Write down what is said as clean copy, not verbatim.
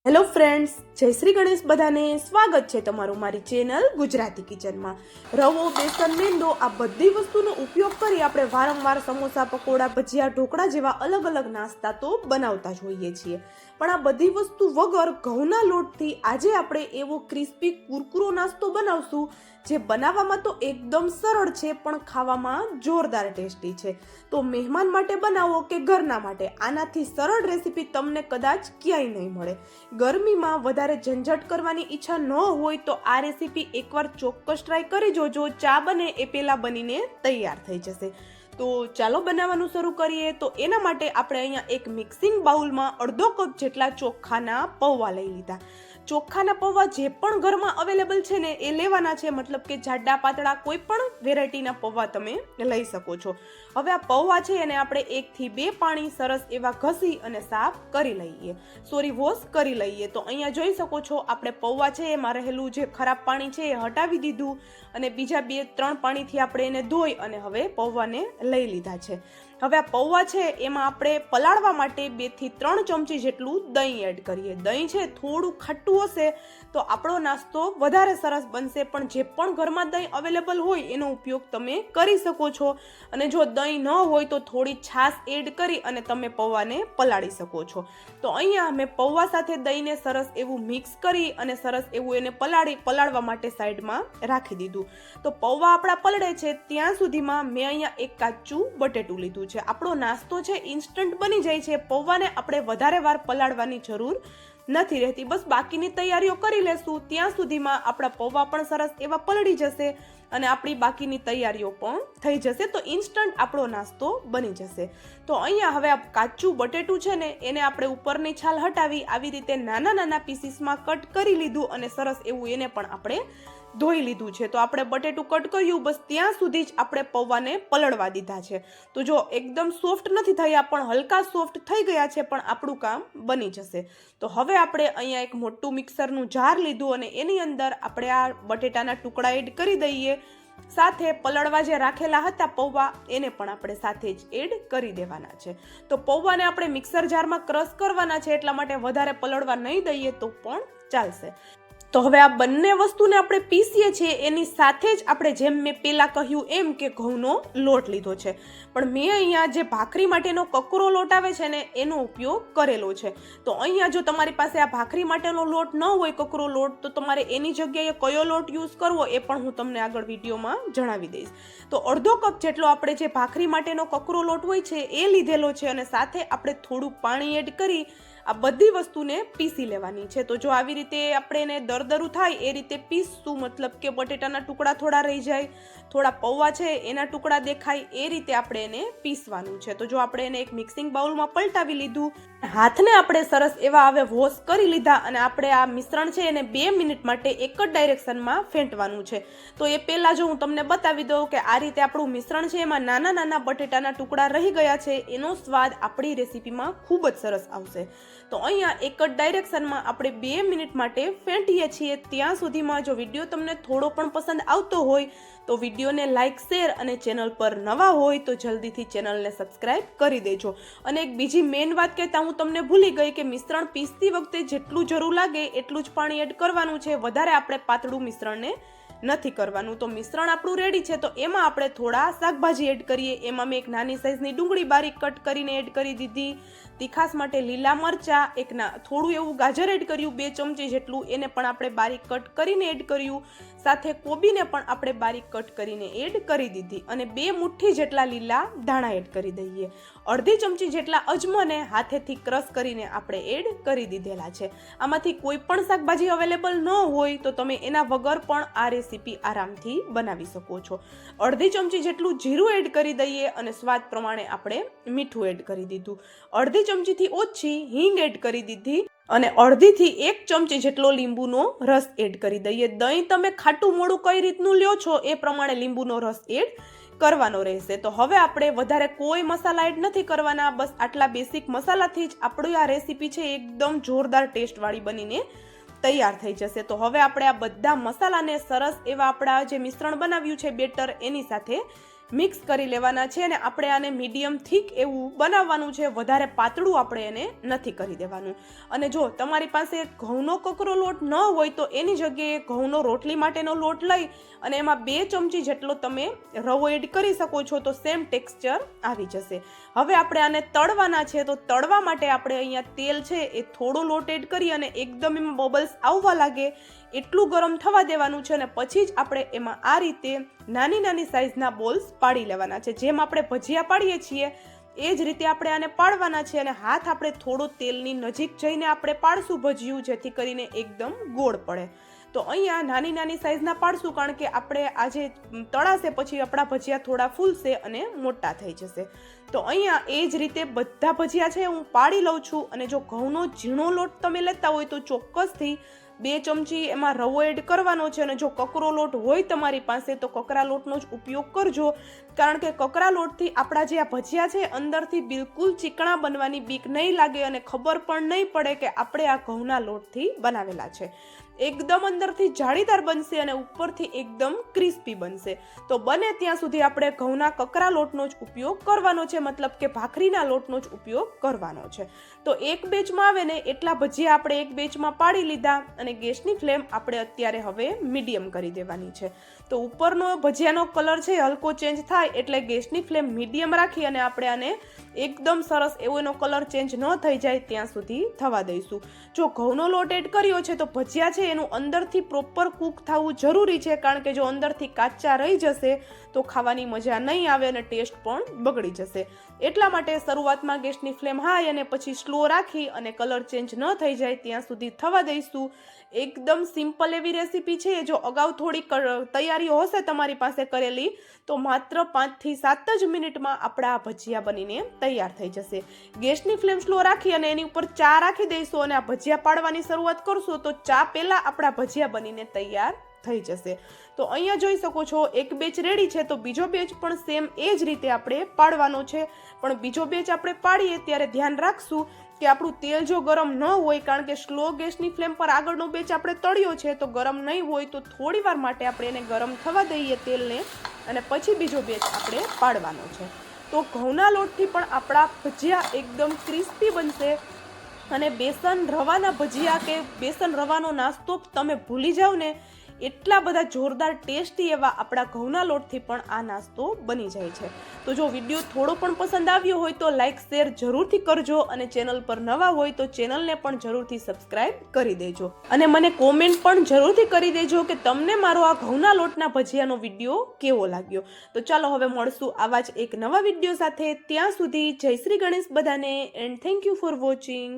Hello friends, જય શ્રી ગણેશ. બધાને સ્વાગત છે તમારું મારી ચેનલ ગુજરાતી કિચનમાં. રવો, બેસન, મેંદો આ બધી વસ્તુનો ઉપયોગ કરી આપણે વારંવાર સમોસા, પકોડા, ભજીયા, ઢોકળા જેવા અલગ અલગ નાસ્તા તો બનાવતા જ હોઈએ છીએ. પણ આ બધી વસ્તુ વગર ઘઉંના લોટથી આજે આપણે એવો ક્રિસ્પી કુરકુરો નાસ્તો બનાવશું જે બનાવવામાં તો એકદમ સરળ છે પણ ખાવામાં જોરદાર ટેસ્ટી છે. તો મહેમાન માટે બનાવો કે ઘરના માટે, આનાથી સરળ રેસીપી તમને કદાચ ક્યાંય નહીં મળે. ગરમીમાં વધારે ઝંઝટ કરવાની ઈચ્છા ન હોય તો આ રેસીપી એકવાર ચોક્કસ ટ્રાય કરી જોજો. ચા બને એ પહેલા બનીને તૈયાર થઈ જશે. તો ચાલો બનાવવાનું શરૂ કરીએ. તો એના માટે આપણે અહીંયા એક મિક્સિંગ બાઉલમાં અડધો કપ જેટલા ચોખાના પૌવા લઈ લીધા. ચોખાના પૌવા જે પણ ઘરમાં અવેલેબલ છે ને એ લેવાના છે, મતલબ કે જાડા પાતળા કોઈ પણ વેરાયટીના પૌવા તમે લઈ શકો છો. હવે આ પૌવા છે એને આપણે 1 થી 2 પાણી સરસ એવા ઘસી અને સાફ કરી લઈએ, વોશ કરી લઈએ. તો અહીંયા જોઈ શકો છો આપણે પૌવા છે એમાં રહેલું જે ખરાબ પાણી છે એ હટાવી દીધું અને બીજા 2-3 પાણીથી આપણે એને ધોઈ અને હવે પૌવાને લઈ લીધા છે. હવે આ પૌવા છે એમાં આપણે પલાળવા માટે 2 થી 3 ચમચી જેટલું દહીં એડ કરીએ. દહીં છે થોડું ખાટું હશે તો આપણો નાસ્તો વધારે સરસ બનશે, પણ જે પણ ઘરમાં દહીં અવેલેબલ હોય એનો ઉપયોગ તમે કરી શકો છો. અને જો દહીં ન હોય તો થોડી છાશ એડ કરી અને તમે પૌવાને પલાળી શકો છો. તો અહીંયા મેં પૌવા સાથે દહીંને સરસ એવું મિક્સ કરી અને સરસ એવું એને પલાળવા માટે સાઈડમાં રાખી દીધું. તો પૌવા આપણા પલળે છે ત્યાં સુધીમાં મેં અહીંયા એક કાચું બટેટું લીધું છે. આપણો નાસ્તો છે ઇન્સ્ટન્ટ બની જાય છે, પૌવાને આપણે વધારે વાર પલાળવાની જરૂર નથી રહેતી. બસ બાકીની તૈયારીઓ કરી લેશું ત્યાં સુધીમાં આપણા પૌવા પણ સરસ એવા પલળી જશે અને આપણી બાકીની તૈયારીઓ પણ થઈ જશે. તો ઇન્સ્ટન્ટ આપણો નાસ્તો બની જશે. તો અહીંયા હવે આ કાચું બટેટું છે ને એને આપણે ઉપરની છાલ હટાવી આવી રીતે નાના નાના પીસીસમાં કટ કરી લીધું અને સરસ એવું એને પણ આપણે ધોઈ લીધું છે. તો આપણે બટેટું કટ કર્યું બસ ત્યાં સુધી જ આપણે પૌવાને પલળવા દીધા છે. તો જો એકદમ સોફ્ટ નથી થયા પણ હલકા સોફ્ટ થઈ ગયા છે, પણ આપણું કામ બની જશે. તો હવે આપણે અહીંયા એક મોટું મિક્સરનું જાર લીધું અને એની અંદર આપણે આ બટેટાના ટુકડા એડ કરી દઈએ. સાથે પલળવા જે રાખેલા હતા પૌવા એને પણ આપણે સાથે જ એડ કરી દેવાના છે. તો પૌવાને આપણે મિક્સર જારમાં ક્રશ કરવાના છે એટલા માટે વધારે પલળવા નહીં દઈએ તો પણ ચાલશે. તો હવે આ બંને વસ્તુને આપણે પીસીએ છીએ એની સાથે જ આપણે જેમ મેં પહેલા કહ્યું એમ કે ઘઉંનો લોટ લીધો છે, પણ મેં અહીંયા જે ભાખરી માટેનો કકરો લોટ આવે છે ને એનો ઉપયોગ કરેલો છે. તો અહીંયા જો તમારી પાસે આ ભાખરી માટેનો લોટ ન હોય, કકરો લોટ, તો તમારે એની જગ્યાએ કયો લોટ યુઝ કરવો એ પણ હું તમને આગળ વિડીયોમાં જણાવી દઈશ. તો અડધો કપ જેટલો આપણે જે ભાખરી માટેનો કકરો લોટ હોય છે એ લીધેલો છે અને સાથે આપણે થોડું પાણી એડ કરી આ બધી વસ્તુને પીસી લેવાની છે. તો જો આવી રીતે આપણે એને દરદરું થાય એ રીતે પીસશું, મતલબ કે બટેટાના ટુકડા થોડા રહી જાય, થોડા પૌવા છે એના ટુકડા દેખાય એ રીતે આપણે એને પીસવાનું છે. તો જો આપણે એને એક મિક્સિંગ બાઉલમાં પલટાવી લીધું, હાથને આપણે સરસ એવા હવે વોશ કરી લીધા અને આપણે આ મિશ્રણ છે એને 2 મિનિટ માટે એક જ ડાયરેક્શનમાં ફેંટવાનું છે. તો એ પહેલા જો હું તમને બતાવી દઉં કે આ રીતે આપણું મિશ્રણ છે એમાં નાના નાના બટેટાના ટુકડા રહી ગયા છે, એનો સ્વાદ આપણી રેસીપીમાં ખૂબ જ સરસ આવશે. તો અહીંયા એક જ ડાયરેક્શનમાં આપણે 2 મિનિટ માટે ફેંટીએ છીએ. ત્યાં સુધીમાં જો વિડીયો તમને થોડો પણ પસંદ આવતો હોય તો વિડીયોને લાઇક, શેર અને ચેનલ પર નવા હોય તો જલ્દીથી ચેનલને સબસ્ક્રાઇબ કરી દેજો. અને એક બીજી મેઇન વાત કહેતા હું તમને ભૂલી ગઈ કે મિશ્રણ પીસતી વખતે જેટલું જરૂર લાગે એટલું જ પાણી એડ કરવાનું છે, વધારે આપણે પાતળું મિશ્રણને નથી કરવાનું. તો મિશ્રણ આપણું રેડી છે તો એમાં આપણે થોડા શાકભાજી એડ કરીએ. એમાં મેં એક નાની સાઈઝની ડુંગળી બારીક કટ કરીને એડ કરી દીધી. તીખાસ માટે લીલા મરચા, થોડું એવું ગાજર એડ કર્યું 2 ચમચી જેટલું, એને પણ આપણે બારીક કટ કરીને એડ કર્યું. સાથે કોબીને પણ આપણે બારીક કટ કરીને એડ કરી દીધી અને 2 મુઠ્ઠી જેટલા લીલા ધાણા એડ કરી દઈએ. અડધી ચમચી જેટલા અજમોને હાથેથી ક્રશ કરીને આપણે એડ કરી દીધેલા છે. આમાંથી કોઈ પણ શાકભાજી અવેલેબલ ન હોય તો તમે એના વગર પણ આ રેસીપી આરામથી બનાવી શકો છો. અડધી ચમચી જેટલું જીરું એડ કરી દઈએ અને સ્વાદ પ્રમાણે આપણે મીઠું એડ કરી દીધું. અડધી ચમચીથી ઓછી હિંગ એડ કરી દીધી અને અડધીથી 1 ચમચી જેટલો લીંબુનો રસ એડ કરી દઈએ. દહીં તમે ખાટું મોડું કઈ રીતનું લ્યો છો એ પ્રમાણે લીંબુનો રસ એડ કરવાનો રહેશે. તો હવે આપણે વધારે કોઈ મસાલા એડ નથી કરવાના, બસ આટલા બેસિક મસાલાથી જ આપણી આ રેસીપી છે એકદમ જોરદાર ટેસ્ટવાળી બનીને તૈયાર થઈ જશે. તો હવે આપણે આ બધા મસાલાને સરસ એવા આપણા જે મિશ્રણ બનાવ્યું છે બેટર એની સાથે મિક્સ કરી લેવાના છે અને આપણે આને મીડિયમ થીક એવું બનાવવાનું છે, વધારે પાતળું આપણે એને નથી કરી દેવાનું. અને જો તમારી પાસે ઘઉંનો કકરો લોટ ન હોય તો એની જગ્યાએ ઘઉંનો રોટલી માટેનો લોટ લઈ અને એમાં 2 ચમચી જેટલો તમે રવો એડ કરી શકો છો, તો સેમ ટેક્સચર આવી જશે. હવે આપણે આને તળવાના છે, તો તળવા માટે આપણે અહીંયા તેલ છે એ થોડો લોટ એડ કરી અને એકદમ એમાં બબલ્સ આવવા લાગે એટલું ગરમ થવા દેવાનું છે અને પછી જ આપણે એમાં આ રીતે નાની નાની સાઈઝના બોલ્સ પાડી લેવાના છે. જેમ આપણે ભજીયા પાડીએ છીએ એ જ રીતે આપણે આને પાડવાના છે અને હાથ આપણે થોડો તેલની નજીક જઈને આપણે પાડશું ભજીયું, જેથી કરીને એકદમ ગોળ પડે. તો અહીંયા નાની નાની સાઈઝના પાડશું, કારણ કે આપણે આજે તળાશે પછી આપણા ભજીયા થોડા ફૂલશે અને મોટા થઈ જશે. તો અહીંયા એ જ રીતે બધા ભજીયા છે હું પાડી લઉં છું. અને જો ઘઉંનો ઝીણો લોટ તમે લેતા હોય તો ચોક્કસથી 2 ચમચી એમાં રવો એડ કરવાનો છે. અને જો કકરો લોટ હોય તમારી પાસે તો કકરા લોટનો જ ઉપયોગ કરજો, કારણ કે કકરા લોટથી આપણા જે આ ભજીયા છે અંદરથી બિલકુલ ચીકણા બનવાની બીક નહીં લાગે અને ખબર પણ નહીં પડે કે આપણે આ ઘઉંના લોટથી બનાવેલા છે. એકદમ અંદરથી જાળીદાર બનશે અને ઉપરથી એકદમ ક્રિસ્પી બનશે. તો બને ત્યાં સુધી આપણે ઘઉંના કકરા લોટનો જ ઉપયોગ કરવાનો છે, મતલબ કે ભાખરીના લોટનો જ ઉપયોગ કરવાનો છે. તો એક બેચમાં આવે ને એટલા ભજીયા આપણે એક બેચમાં પાડી લીધા અને ગેસની ફ્લેમ આપણે અત્યારે હવે મીડિયમ કરી દેવાની છે. તો ઉપરનો ભજીયાનો કલર છે હલકો ચેન્જ થાય એટલે ગેસની ફ્લેમ મીડિયમ રાખી અને આપણે આને એકદમ સરસ એવો એનો કલર ચેન્જ ન થઈ જાય ત્યાં સુધી થવા દઈશું. જો ઘઉંનો લોટ એડ કર્યો છે તો ભજીયા છે એનું અંદરથી પ્રોપર કૂક થવું જરૂરી છે, કારણ કે જો અંદરથી કાચા રહી જશે તો ખાવાની મજા નહીં આવે અને ટેસ્ટ પણ બગડી જશે. એટલા માટે શરૂઆતમાં ગેસની ફ્લેમ હાઈ અને પછી સ્લો રાખી અને કલર ચેન્જ ન થઈ જાય ત્યાં સુધી થવા દઈશું. એકદમ સિમ્પલ એવી રેસીપી છે. જો અગાઉ થોડી તૈયારીઓ હશે તમારી પાસે કરેલી તો માત્ર 5 થી 7 જ મિનિટમાં આપણા ભજીયા બનીને તૈયાર થઈ જશે. ગેસની ફ્લેમ સ્લો રાખી અને એની ઉપર ચા રાખી દઈશું અને આ ભજીયા પાડવાની શરૂઆત કરશો તો ચા પહેલા આપણા ભજીયા બનીને તૈયાર થઈ જશે. તો અહીંયા જોઈ શકો છો એક બેચ રેડી છે, તો બીજો બેચ પણ સેમ એ જ રીતે આપણે પાડવાનો છે. પણ બીજો બેચ આપણે પાડીએ ત્યારે ધ્યાન રાખશું કે આપણું તેલ જો ગરમ ન હોય, કારણ કે સ્લો ગેસની ફ્લેમ પર આગળનો બેચ આપણે તળ્યો છે તો ગરમ નહીં હોય, તો થોડી વાર માટે આપણે એને ગરમ થવા દઈએ તેલને અને પછી બીજો બેચ આપણે પાડવાનો છે. તો ઘઉંના લોટથી પણ આપણા ભજીયા એકદમ ક્રિસ્પી બનશે અને બેસન રવાના ભજીયા કે બેસન રવાનો નાસ્તો તમે ભૂલી જાઓ ને એટલા બધા જોરદાર ટેસ્ટી એવા આપણા ઘઉંના લોટથી પણ આ નાસ્તો બની જાય છે. તો જો વિડીયો થોડો પણ પસંદ આવ્યો હોય તો લાઈક શેર જરૂરથી કરજો અને ચેનલ પર નવા હોય તો ચેનલને પણ જરૂરથી સબસ્ક્રાઇબ કરી દેજો અને મને કોમેન્ટ પણ જરૂરથી કરી દેજો કે તમને મારો આ ઘઉંના લોટના ભજીયાનો વિડીયો કેવો લાગ્યો. તો ચાલો હવે મળશું આવા જ એક નવા વિડીયો સાથે. ત્યાં સુધી જય શ્રી ગણેશ બધાને and thank you for watching.